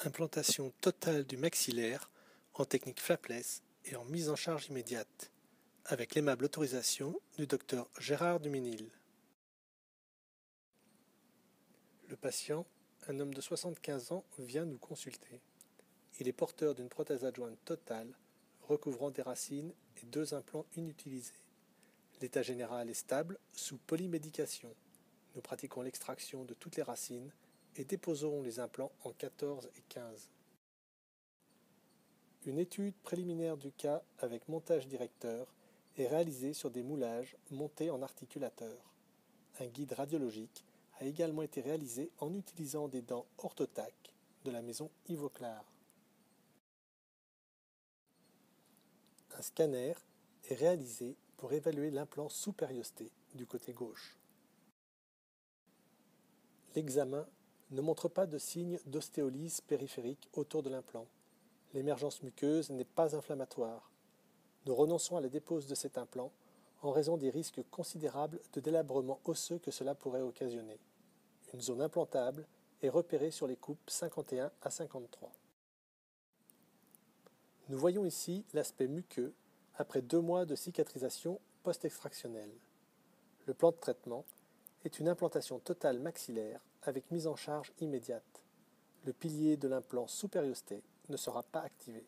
Implantation totale du maxillaire en technique flapless et en mise en charge immédiate, avec l'aimable autorisation du Dr Gérard Duménil. Le patient, un homme de 75 ans, vient nous consulter. Il est porteur d'une prothèse adjointe totale, recouvrant des racines et 2 implants inutilisés. L'état général est stable sous polymédication. Nous pratiquons l'extraction de toutes les racines et déposerons les implants en 14 et 15. Une étude préliminaire du cas avec montage directeur est réalisée sur des moulages montés en articulateur. Un guide radiologique a également été réalisé en utilisant des dents Orthotac de la maison Ivoclar. Un scanner est réalisé pour évaluer l'implant sous-périosté du côté gauche. L'examen ne montre pas de signe d'ostéolyse périphérique autour de l'implant. L'émergence muqueuse n'est pas inflammatoire. Nous renonçons à la dépose de cet implant en raison des risques considérables de délabrement osseux que cela pourrait occasionner. Une zone implantable est repérée sur les coupes 51 à 53. Nous voyons ici l'aspect muqueux après 2 mois de cicatrisation post-extractionnelle. Le plan de traitement est une implantation totale maxillaire avec mise en charge immédiate. Le pilier de l'implant sous-périosté ne sera pas activé.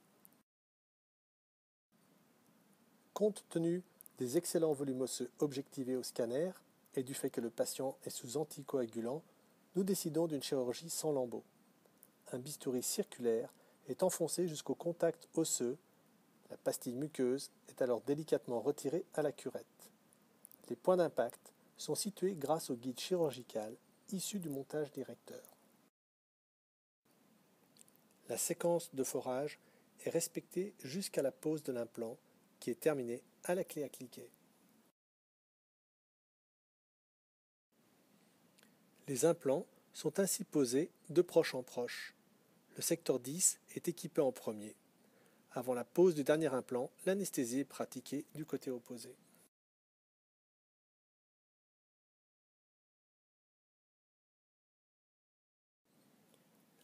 Compte tenu des excellents volumes osseux objectivés au scanner et du fait que le patient est sous anticoagulant, nous décidons d'une chirurgie sans lambeaux. Un bistouri circulaire est enfoncé jusqu'au contact osseux. La pastille muqueuse est alors délicatement retirée à la curette. Les points d'impact sont situés grâce au guide chirurgical issu du montage directeur. La séquence de forage est respectée jusqu'à la pose de l'implant qui est terminée à la clé à cliquet. Les implants sont ainsi posés de proche en proche. Le secteur 10 est équipé en premier. Avant la pose du dernier implant, l'anesthésie est pratiquée du côté opposé.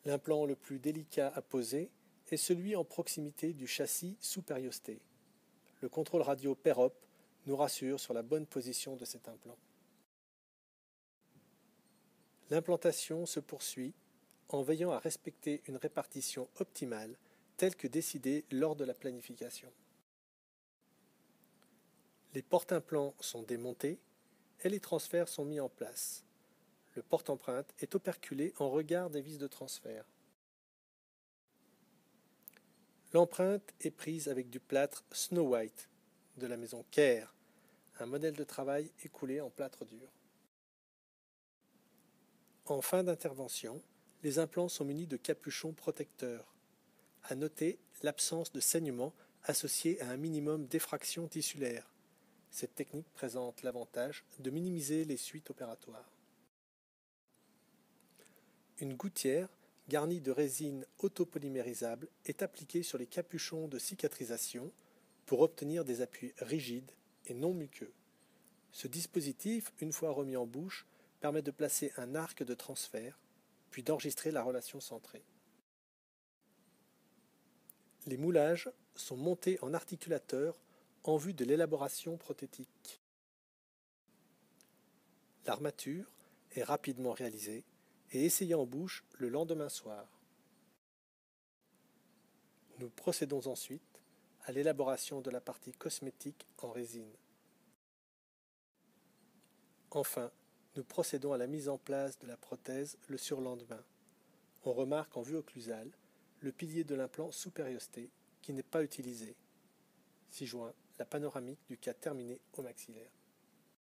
L'implant le plus délicat à poser est celui en proximité du châssis sous-périosté. Le contrôle radio PEROP nous rassure sur la bonne position de cet implant. L'implantation se poursuit en veillant à respecter une répartition optimale telle que décidée lors de la planification. Les porte-implants sont démontés et les transferts sont mis en place. Le porte-empreinte est operculé en regard des vis de transfert. L'empreinte est prise avec du plâtre Snow White de la maison Kerr, un modèle de travail écoulé en plâtre dur. En fin d'intervention, les implants sont munis de capuchons protecteurs. À noter l'absence de saignement associé à un minimum d'effraction tissulaire. Cette technique présente l'avantage de minimiser les suites opératoires. Une gouttière garnie de résine autopolymérisable est appliquée sur les capuchons de cicatrisation pour obtenir des appuis rigides et non muqueux. Ce dispositif, une fois remis en bouche, permet de placer un arc de transfert, puis d'enregistrer la relation centrée. Les moulages sont montés en articulateur en vue de l'élaboration prothétique. L'armature est rapidement réalisée et essayée en bouche le lendemain soir. Nous procédons ensuite à l'élaboration de la partie cosmétique en résine. Enfin, nous procédons à la mise en place de la prothèse le surlendemain. On remarque en vue occlusale le pilier de l'implant sous-périosté qui n'est pas utilisé. Ci-joint la panoramique du cas terminé au maxillaire.